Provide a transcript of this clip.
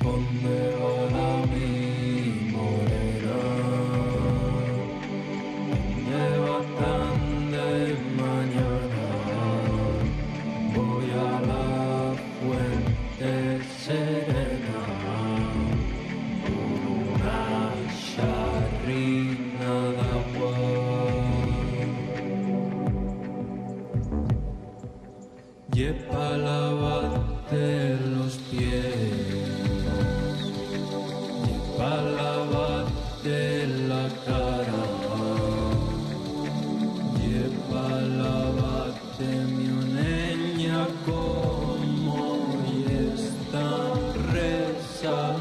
¿Dónde va la mi morena? ¿Dónde va tan de mañana? Voy a la fuente serena por una charrina de agua. Y para lavarte los pies, y para lavarte la cara, y para lavarte mi oneña como y están rezando.